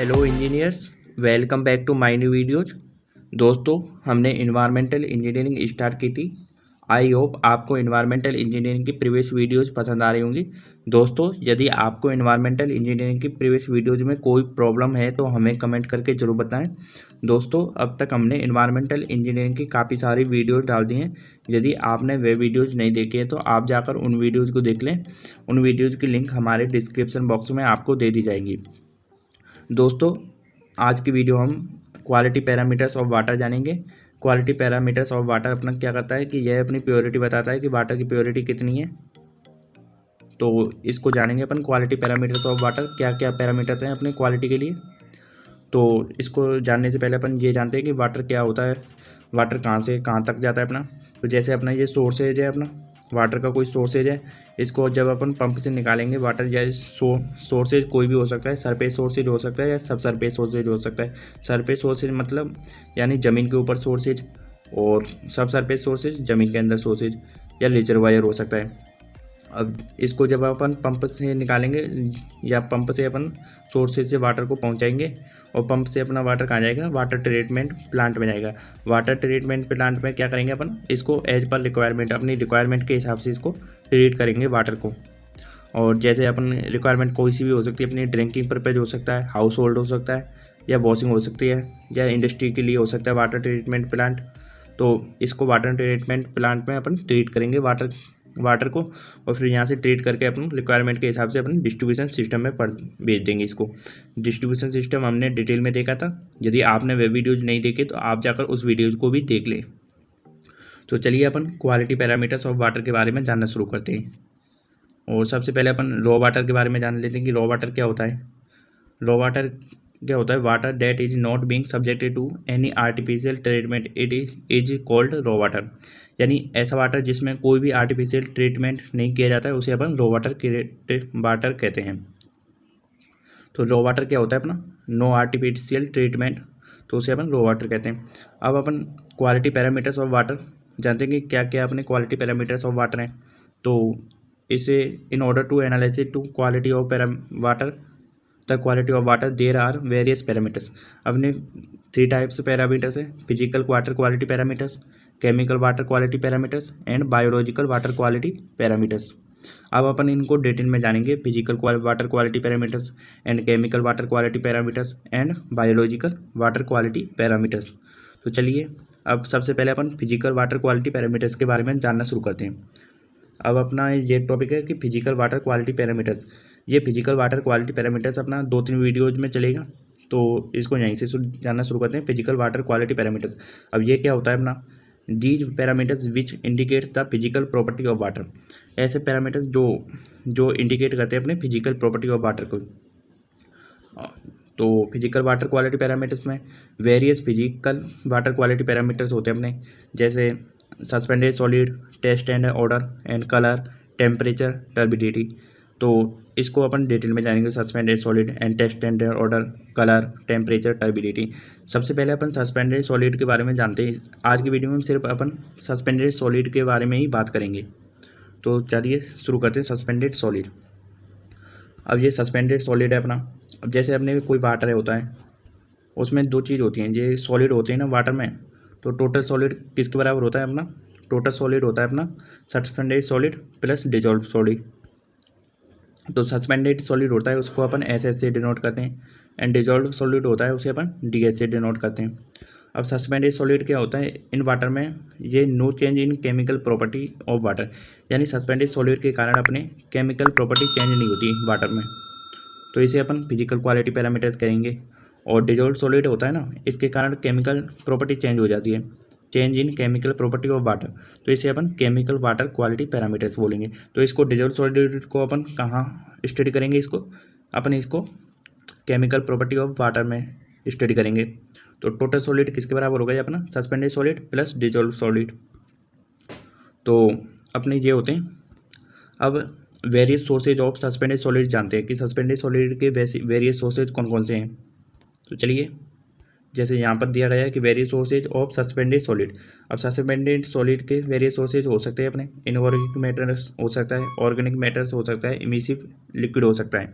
Hello engineers, welcome back to my new videos. दोस्तों, हमने environmental engineering start की थी। आई होप आपको इन्वायरमेंटल इंजीनियरिंग की प्रीवियस वीडियोज पसंद आ रही होंगी। दोस्तों, यदि आपको इन्वायरमेंटल इंजीनियरिंग की प्रीवियस वीडियोज में कोई प्रॉब्लम है तो हमें कमेंट करके ज़रूर बताएं। दोस्तों, अब तक हमने इन्वायरमेंटल इंजीनियरिंग की काफ़ी सारी वीडियोज डाल दी हैं। यदि आपने वे वीडियोज़ नहीं देखी है तो आप जाकर उन वीडियोज़ को देख लें। उन वीडियोज़ की लिंक हमारे डिस्क्रिप्शन बॉक्स में आपको दे दी जाएगी। दोस्तों, आज की वीडियो हम क्वालिटी पैरामीटर्स ऑफ वाटर जानेंगे। क्वालिटी पैरामीटर्स ऑफ वाटर अपना क्या करता है कि यह अपनी प्योरिटी बताता है कि वाटर की प्योरिटी कितनी है। तो इसको जानेंगे अपन। क्वालिटी पैरामीटर्स ऑफ वाटर, क्या क्या पैरामीटर्स हैं अपने क्वालिटी के लिए। तो इसको जानने से पहले अपन ये जानते हैं कि वाटर क्या होता है, वाटर कहाँ से कहाँ तक जाता है अपना। तो जैसे अपना ये सोर्सेज है, अपना वाटर का कोई सोर्सेज है, इसको जब अपन पंप से निकालेंगे वाटर, या सोर्सेज कोई भी हो सकता है, सरफेस सोर्सेज हो सकता है या सब सरफेस सोर्सेज हो सकता है। सरफेस सोर्सेज मतलब यानी ज़मीन के ऊपर सोर्सेज, और सब सरफेस सोर्सेज ज़मीन के अंदर सोर्सेज, या रिजर्वायर हो सकता है। अब इसको जब अपन पंप से निकालेंगे या पंप से अपन सोर्सेज से वाटर को पहुंचाएंगे, और पंप से अपना वाटर कहाँ जाएगा, वाटर ट्रीटमेंट प्लांट में जाएगा। वाटर ट्रीटमेंट प्लांट में क्या करेंगे अपन, इसको एज पर रिक्वायरमेंट, अपनी रिक्वायरमेंट के हिसाब से इसको ट्रीट करेंगे वाटर को। और जैसे अपन रिक्वायरमेंट कोई सी भी हो सकती है, अपनी ड्रिंकिंग पर्पज हो सकता है, हाउस होल्ड हो सकता है, या वॉशिंग हो सकती है, या इंडस्ट्री के लिए हो सकता है वाटर ट्रीटमेंट प्लांट। तो इसको वाटर ट्रीटमेंट प्लांट में अपन ट्रीट करेंगे वाटर को, और फिर यहाँ से ट्रीट करके अपन रिक्वायरमेंट के हिसाब से अपन डिस्ट्रीब्यूशन सिस्टम में भेज देंगे इसको। डिस्ट्रीब्यूशन सिस्टम हमने डिटेल में देखा था। यदि आपने वे वीडियोज़ नहीं देखे तो आप जाकर उस वीडियोज़ को भी देख लें। तो चलिए अपन क्वालिटी पैरामीटर्स ऑफ वाटर के बारे में जानना शुरू करते हैं। और सबसे पहले अपन रॉ वाटर के बारे में जान लेते हैं कि रॉ वाटर क्या होता है। रॉ वाटर क्या होता है, water that is not being subjected to any artificial treatment, it is called raw water. यानी ऐसा वाटर जिसमें कोई भी आर्टिफिशियल ट्रीटमेंट नहीं किया जाता है, उसे अपन रॉ वाटर कहते हैं। तो रॉ वाटर क्या होता है अपना, नो आर्टिफिशियल ट्रीटमेंट, तो उसे अपन रॉ वाटर कहते हैं। अब अपन क्वालिटी पैरामीटर्स ऑफ वाटर जानते हैं कि क्या क्या अपने क्वालिटी पैरामीटर्स ऑफ वाटर हैं। तो इसे in order to analysis to quality of water, the quality of water, there are various parameters. अपने 3 टाइप्स पैरामीटर्स है, physical water quality parameters, chemical water quality parameters and biological water quality parameters. अब अपन इनको detail में जानेंगे, physical water quality parameters and chemical water quality parameters and biological water quality parameters. तो चलिए अब सबसे पहले अपन फिजिकल वाटर क्वालिटी पैरामीटर्स के बारे में जानना शुरू करते हैं। अब अपना ये टॉपिक है कि फिजिकल वाटर क्वालिटी पैरामीटर्स। ये फिजिकल वाटर क्वालिटी पैरामीटर्स अपना 2-3 वीडियोज में चलेगा, तो इसको यहीं से जानना शुरू करते हैं। फिजिकल वाटर क्वालिटी पैरामीटर्स, अब ये क्या होता है अपना, these parameters which indicates the physical property of water. ऐसे पैरामीटर्स जो इंडिकेट करते हैं अपने फिजिकल प्रॉपर्टी ऑफ वाटर को। तो फिजिकल वाटर क्वालिटी पैरामीटर्स में various physical water quality parameters होते हैं अपने, जैसे suspended solid, taste and order and colour, temperature, turbidity. तो इसको अपन डिटेल में जानेंगे, suspended solid and taste and order, colour, temperature, turbidity. सबसे पहले अपन सस्पेंडेड सॉलिड के बारे में जानते हैं। आज की वीडियो में सिर्फ अपन सस्पेंडेड सॉलिड के बारे में ही बात करेंगे। तो चलिए शुरू करते हैं सस्पेंडेड सॉलिड। अब ये सस्पेंडेड सॉलिड है अपना। अब जैसे अपने कोई वाटर होता है, उसमें 2 चीज़ होती हैं, ये सॉलिड होते हैं ना वाटर में। तो टोटल सॉलिड किसके बराबर होता है अपना, टोटल सॉलिड होता है अपना suspended solid plus dissolve solid. तो सस्पेंडेड सॉलिड होता है उसको अपन SS से डिनोट करते हैं, एंड डिजॉल्व सॉलिड होता है उसे अपन DS से डिनोट करते हैं। अब सस्पेंडेड सॉलिड क्या होता है इन वाटर में, ये no change in chemical property of water, यानी सस्पेंडेड सॉलिड के कारण अपने केमिकल प्रॉपर्टी चेंज नहीं होती वाटर में, तो इसे अपन फिजिकल क्वालिटी पैरामीटर्स कहेंगे। और डिजॉल्व सॉलिड होता है ना, इसके कारण केमिकल प्रॉपर्टी चेंज हो जाती है, change in chemical property of water, तो इसे अपन केमिकल वाटर क्वालिटी पैरामीटर्स बोलेंगे। तो इसको डिजॉल्व सॉलिड को अपन कहाँ स्टडी करेंगे, इसको केमिकल प्रॉपर्टी ऑफ वाटर में स्टडी करेंगे। तो टोटल सॉलिड किसके बराबर होगा, ये अपना suspended solid plus dissolve solid. तो अपने ये होते हैं। अब various sources of suspended solid जानते हैं कि सस्पेंडेड सॉलिड के वेरियस सोर्सेज कौन कौन से हैं। तो चलिए, जैसे यहाँ पर दिया गया है कि various sources of suspended solid. अब सस्पेंडेड सॉलिड के वेरियस सोर्सेज हो सकते हैं अपने, इनऑर्गेनिक मैटर्स हो सकता है, ऑर्गेनिक मैटर्स हो सकता है, इमिसिव लिक्विड हो सकता है।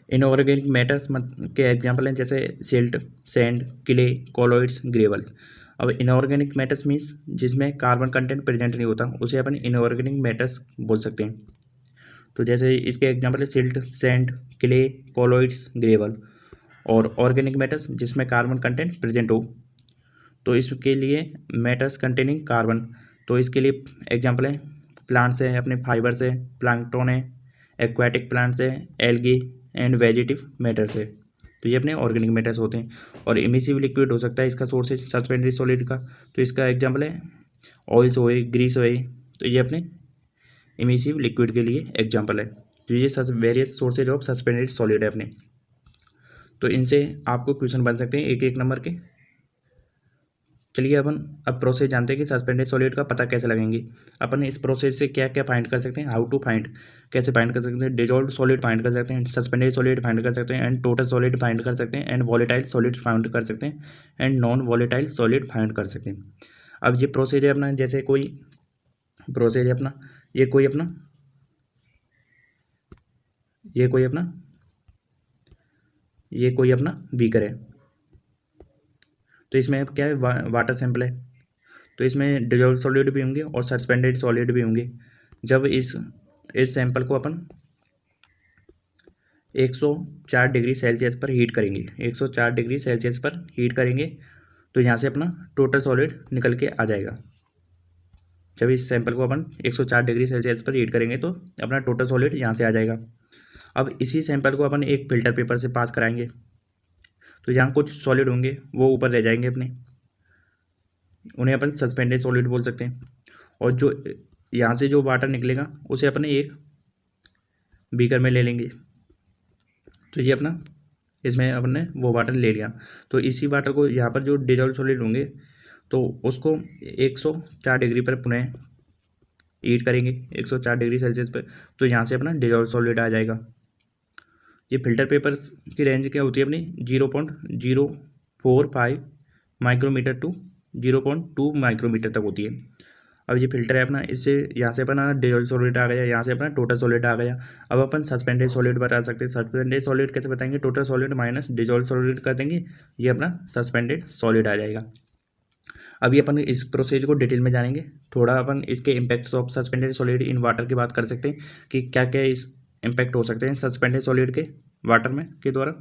इनऑर्गेनिक मैटर्स के एग्जाम्पल हैं जैसे silt, sand, clay, colloids, gravels. अब इनऑर्गेनिक मैटर्स मीन्स जिसमें कार्बन कंटेंट प्रेजेंट नहीं होता, उसे अपन इनऑर्गेनिक मैटर्स बोल सकते हैं। तो जैसे इसके एग्जाम्पल है silt, sand, clay, colloids, gravel. और ऑर्गेनिक मैटर्स जिसमें कार्बन कंटेंट प्रेजेंट हो, तो इसके लिए मैटर्स कंटेनिंग कार्बन, तो इसके लिए एग्जाम्पल है प्लांट्स है, अपने फाइबर्स है, प्लैंकटन है, एक्वाटिक प्लांट्स है, एल्गी एंड वेजिटेटिव मैटर्स है। तो ये अपने ऑर्गेनिक मैटर्स होते हैं। और इमिसिव लिक्विड हो सकता है, इसका सोर्स है सस्पेंडेड सॉलिड का, तो इसका एग्जाम्पल है ऑयल्स हुए, ग्रीस हुए, तो ये अपने इमिसिव लिक्विड के लिए एग्जाम्पल है। तो ये various sources of suspended solid है अपने। तो इनसे आपको क्वेश्चन बन सकते हैं 1-1 नंबर के। चलिए अपन अब प्रोसेस जानते हैं कि सस्पेंडेड सॉलिड का पता कैसे लगेंगे। अपन इस प्रोसेस से क्या क्या फाइंड कर सकते हैं, हाउ टू फाइंड, कैसे फाइंड कर सकते हैं। डिजॉल्व्ड सॉलिड फाइंड कर सकते हैं, सस्पेंडेड सॉलिड फाइंड कर सकते हैं, एंड टोटल सॉलिड फाइंड कर सकते हैं, एंड वॉलेटाइल सॉलिड फाइंड कर सकते हैं, and non volatile solid find कर सकते हैं। अब ये प्रोसेस है अपना, जैसे कोई प्रोसेस है अपना, ये कोई अपना बीकर है। तो इसमें अब क्या है, वाटर सैंपल है, तो इसमें डिजॉल्व सॉलिड भी होंगे और सस्पेंडेड सॉलिड भी होंगे। जब इस सैंपल को अपन 104 डिग्री सेल्सियस पर हीट करेंगे, 104 डिग्री सेल्सियस पर हीट करेंगे, तो यहाँ से अपना टोटल सॉलिड निकल के आ जाएगा। जब इस सैंपल को अपन 104 डिग्री सेल्सियस पर हीट करेंगे तो अपना टोटल सॉलिड यहाँ से आ जाएगा। अब इसी सैंपल को अपन एक फिल्टर पेपर से पास कराएंगे, तो यहाँ कुछ सॉलिड होंगे वो ऊपर रह जाएंगे अपने, उन्हें अपन सस्पेंडेड सॉलिड बोल सकते हैं। और जो यहाँ से जो वाटर निकलेगा उसे अपने एक बीकर में ले लेंगे। तो ये अपना इसमें अपने वो वाटर ले लिया, तो इसी वाटर को यहाँ पर जो डिजॉल्व सॉलिड होंगे तो उसको 104 डिग्री पर पुनः हीट करेंगे, 104 डिग्री सेल्सियस पर, तो यहाँ से अपना डिजॉल्व सॉलिड आ जाएगा। ये फिल्टर पेपर्स की रेंज क्या होती है अपनी 0.045 माइक्रोमीटर टू 0.2 माइक्रोमीटर तक होती है। अब ये फिल्टर है अपना, इससे यहाँ से अपना डिजॉल्व सॉलिड आ गया, यहाँ से अपना टोटल सॉलिड आ गया। अब अपन सस्पेंडेड सॉलिड बता सकते हैं। सस्पेंडेड सॉलिड कैसे बताएंगे, total solid minus dissolve solid कर देंगे, ये अपना सस्पेंडेड सॉलिड आ जाएगा। अभी अपन इस प्रोसेस को डिटेल में जानेंगे। थोड़ा अपन इसके impacts of suspended solid in water की बात कर सकते हैं कि क्या क्या इस इम्पैक्ट हो सकते हैं सस्पेंडेड सॉलिड के वाटर में के द्वारा।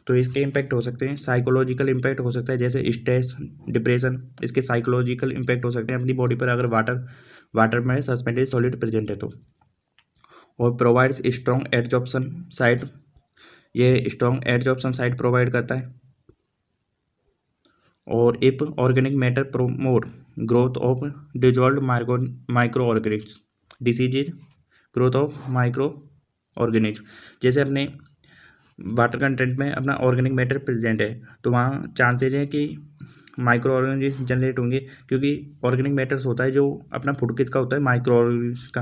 तो इसके इम्पैक्ट हो सकते हैं, साइकोलॉजिकल इम्पैक्ट हो सकता है जैसे स्ट्रेस, डिप्रेशन, इसके साइकोलॉजिकल इम्पैक्ट हो सकते हैं अपनी बॉडी पर अगर वाटर में सस्पेंडेड सॉलिड प्रेजेंट है तो। और प्रोवाइड्स स्ट्रॉन्ग एडजॉर्प्शन साइट, ये स्ट्रॉन्ग एडजॉर्प्शन साइट प्रोवाइड करता है। और if organic matter promote growth of dissolved micro organism, diseases growth of micro organism. जैसे अपने वाटर कंटेंट में अपना ऑर्गेनिक मैटर प्रेजेंट है तो वहाँ चांसेज है कि माइक्रो ऑर्गेनिज्म जनरेट होंगे, क्योंकि ऑर्गेनिक मैटर्स होता है जो अपना फूड किसका होता है, माइक्रो ऑर्गेनिज्म का।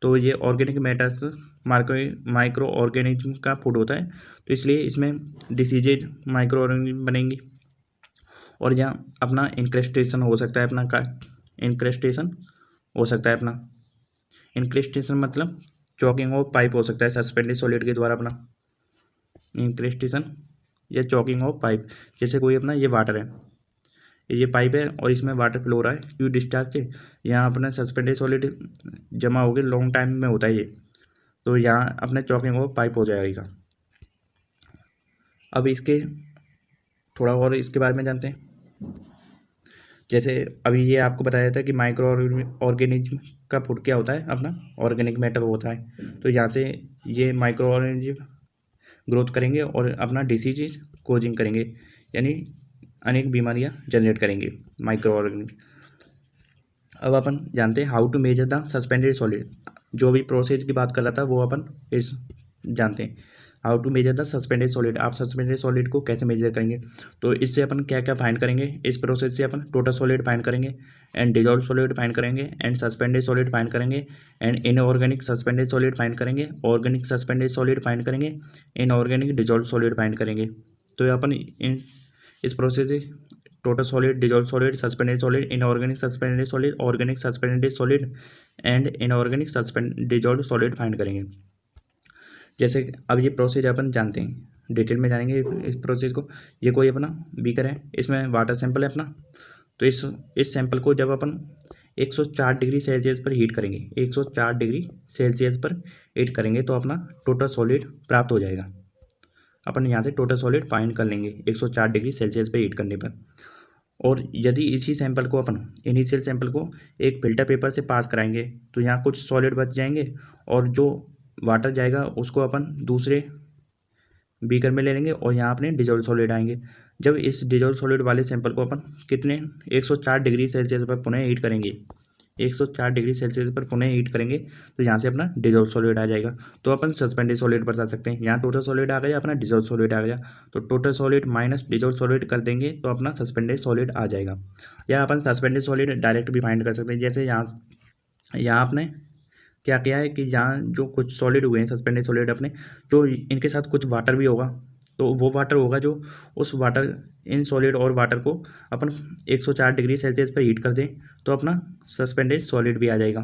तो ये ऑर्गेनिक मैटर्स माइक्रो ऑर्गेनिज्म का फूड होता है, तो इसलिए इसमें डिसीजेज माइक्रो ऑर्गेनिज्म बनेंगी। और यहाँ अपना इंक्रेस्टेशन हो सकता है, अपना का इंक्रेस्टेशन हो सकता है अपना। इंक्रेस्टेशन मतलब चॉकिंग ऑफ पाइप हो सकता है सस्पेंडेड सॉलिड के द्वारा अपना इंक्रेस्टेशन या चॉकिंग ऑफ पाइप। जैसे कोई अपना ये वाटर है, ये पाइप है और इसमें वाटर फ्लो हो रहा है क्यों डिस्चार्ज से, यहाँ अपना सस्पेंडेड सॉलिड जमा हो गया, लॉन्ग टाइम में होता है ये, तो यहाँ अपने चॉकिंग ऑफ पाइप हो जाएगा। अब इसके थोड़ा और इसके बारे में जानते हैं। जैसे अभी ये आपको बताया था कि माइक्रो ऑर्गेनिज्म का फूड क्या होता है, अपना ऑर्गेनिक मैटर होता है। तो यहाँ से ये माइक्रो ऑर्गेनिज्म ग्रोथ करेंगे और अपना डिसीज कोजिंग करेंगे, यानी अनेक बीमारियाँ जनरेट करेंगे माइक्रो ऑर्गेनिज्म। अब अपन जानते हैं how to measure the suspended solid. जो भी प्रोसेस की बात कर रहा था वो अपन इस जानते हैं how to measure the suspended solid. आप सस्पेंडेड सॉलिड को कैसे मेजर करेंगे, तो इससे अपन क्या क्या फाइंड करेंगे। इस प्रोसेस से अपन टोटल सॉलिड फाइंड करेंगे, एंड डिजॉल्व सॉलिड फाइंड करेंगे, एंड सस्पेंडेड सॉलिड फाइंड करेंगे, and inorganic suspended solid find करेंगे, ऑर्गेनिक सस्पेंडेड सॉलिड फाइंड करेंगे, इनऑर्गेनिक डिजॉल्व सॉलिड फाइंड करेंगे। तो अपन इस प्रोसेस से total solid, dissolve solid, suspended solid, inorganic suspended solid, organic suspended solid, and inorganic dissolve solid find करेंगे। जैसे अब ये प्रोसेस अपन जानते हैं, डिटेल में जानेंगे इस प्रोसेस को। ये कोई अपना बीकर है, इसमें वाटर सैंपल है अपना। तो इस सैंपल को जब अपन 104 डिग्री सेल्सियस पर हीट करेंगे, 104 डिग्री सेल्सियस पर हीट करेंगे तो अपना टोटल सॉलिड प्राप्त हो जाएगा। अपन यहाँ से टोटल सॉलिड फाइंड कर लेंगे 104 डिग्री सेल्सियस पर हीट करने पर। और यदि इसी सैंपल को अपन इनिशियल सैंपल को एक फिल्टर पेपर से पास कराएंगे तो यहाँ कुछ सॉलिड बच जाएंगे और जो वाटर जाएगा उसको अपन दूसरे बीकर में ले लेंगे और यहाँ अपने डिजोल्व सॉलिड आएंगे। जब इस डिजोल्व सॉलिड वाले सैंपल को अपन कितने 104 डिग्री सेल्सियस पर पुनः हीट करेंगे, 104 डिग्री सेल्सियस पर पुनः हीट करेंगे तो यहाँ से अपना डिजोल्व सॉलिड आ जाएगा। तो अपन सस्पेंडेड सॉलिड पर जा सकते हैं। यहाँ टोटल सॉलिड आ गया, अपना डिजोल्व सॉलिड आ गया, तो total solid minus dissolve solid कर देंगे तो अपना सस्पेंडेड सॉलिड आ जाएगा। या अपन सस्पेंडेड सॉलिड डायरेक्ट भी फाइंड कर सकते हैं। जैसे यहाँ आपने क्या किया है कि यहाँ जो कुछ सॉलिड हुए हैं सस्पेंडेड सॉलिड अपने, तो इनके साथ कुछ वाटर भी होगा, तो वो वाटर होगा जो उस वाटर इन सॉलिड और वाटर को अपन 104 डिग्री सेल्सियस पर हीट कर दें तो अपना सस्पेंडेड सॉलिड भी आ जाएगा।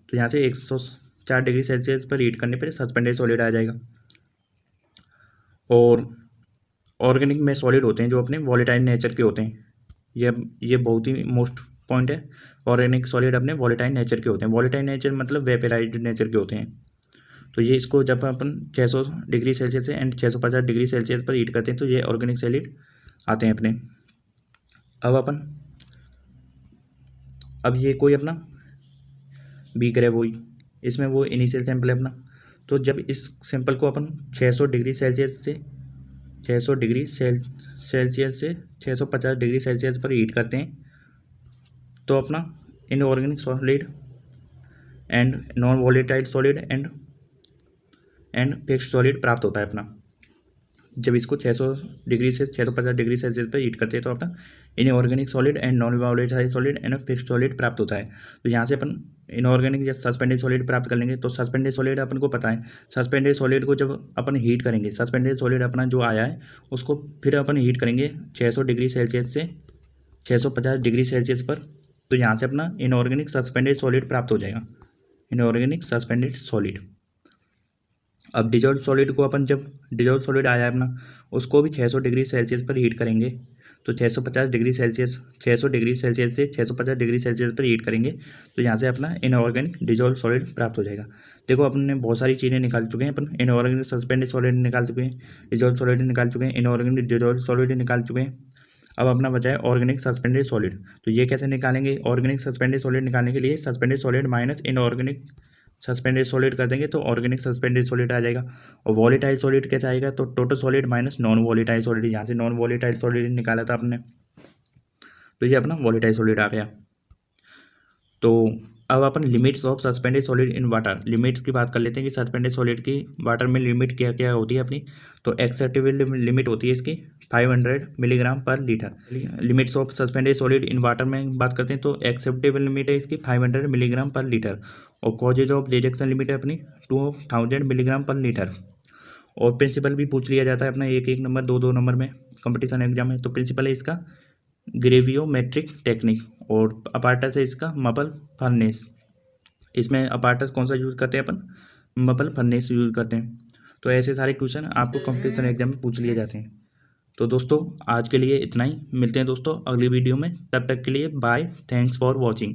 तो यहाँ से 104 डिग्री सेल्सियस पर हीट करने पर सस्पेंडेड सॉलिड आ जाएगा। और ऑर्गेनिक में सॉलिड होते हैं जो अपने वॉलेटाइल नेचर के होते हैं, ये बहुत ही मोस्ट पॉइंट है। ऑर्गेनिक सॉलिड अपने वॉलेटाइल नेचर के होते हैं। वॉलेटाइल नेचर मतलब वेपराइज्ड नेचर के होते हैं। तो ये इसको जब अपन 600 डिग्री सेल्सियस से एंड 650 डिग्री सेल्सियस पर हीट करते हैं तो ये ऑर्गेनिक सॉलिड आते हैं अपने। अब ये कोई अपना बीकर है, वही इसमें वो इनिशियल सैंपल है अपना। तो जब इस सैंपल को अपन 600 डिग्री सेल्सियस से 650 डिग्री सेल्सियस पर हीट करते हैं तो अपना inorganic solid and non volatile solid and fixed solid प्राप्त होता है अपना। जब इसको 600 डिग्री से 650 डिग्री सेल्सियस पर हीट करते हैं तो अपना inorganic solid and non volatile solid and fixed solid प्राप्त होता है। तो यहाँ से अपन इनऑर्गेनिक या सस्पेंडेड सॉलिड प्राप्त कर लेंगे। तो सस्पेंडेड सॉलिड अपन को पता है, सस्पेंडेड सॉलिड को जब अपन हीट करेंगे, सस्पेंडेड सॉलिड अपना जो आया है उसको फिर अपन हीट करेंगे 600 डिग्री सेल्सियस से 650 डिग्री सेल्सियस पर, तो यहाँ से अपना इनऑर्गेनिक सस्पेंडेड सॉलिड प्राप्त हो जाएगा, इनऑर्गेनिक सस्पेंडेड सॉलिड। अब डिजोल्व सॉलिड को अपन जब डिजोल्व सॉलिड आया है अपना उसको भी 600 डिग्री सेल्सियस पर हीट करेंगे तो 650 डिग्री सेल्सियस 600 डिग्री सेल्सियस से 650 डिग्री सेल्सियस पर हीट करेंगे तो यहाँ से अपना इनऑर्गेनिक डिजोल्व सॉलिड प्राप्त हो जाएगा। देखो अपन ने बहुत सारी चीज़ें निकाल चुके हैं, अपन इनऑर्गेनिक सस्पेंडेड सॉलिड निकाल चुके हैं, डिजोल्व सॉलिड निकाल चुके हैं, इनऑर्गेनिक डिजोल्व सॉलिड निकाल चुके हैं। अब अपना बचा है ऑर्गेनिक सस्पेंडेड सॉलिड। तो ये कैसे निकालेंगे? ऑर्गेनिक सस्पेंडेड सॉलिड निकालने के लिए suspended solid minus inorganic suspended solid कर देंगे तो ऑर्गेनिक सस्पेंडेड सॉलिड आ जाएगा। और वॉलेटाइल सॉलिड कैसे आएगा? तो total solid minus non volatile solid, यहाँ से नॉन वॉलेटाइल सॉलिड निकाला था आपने, तो ये अपना वॉलेटाइल सॉलिड आ गया। तो अब अपन limits of suspended solid in water, limits की बात कर लेते हैं कि सस्पेंडेड सॉलिड की वाटर में लिमिट क्या क्या होती है अपनी। तो एक्सेप्टेबल लिमिट होती है इसकी 500 मिलीग्राम पर litre. Limits of suspended solid in water में बात करते हैं तो एक्सेप्टेबल लिमिट है इसकी 500 मिलीग्राम पर लीटर। और कॉजेज ऑफ रिजेक्शन लिमिट है अपनी 2000 मिलीग्राम पर लीटर। और प्रिंसिपल भी पूछ लिया जाता है अपना एक नंबर 2 नंबर में कंपटीशन एग्जाम में। तो प्रिंसिपल है इसका ग्रेवियोमेट्रिक टेक्निक और अपार्टस है इसका मपल फर्नेस। इसमें अपार्टस कौन सा यूज़ करते हैं अपन? मपल फर्नेस यूज़ करते हैं। तो ऐसे सारे क्वेश्चन आपको कंपटीशन एग्जाम में पूछ लिए जाते हैं। तो दोस्तों आज के लिए इतना ही, मिलते हैं दोस्तों अगली वीडियो में, तब तक के लिए बाय, थैंक्स फॉर वॉचिंग।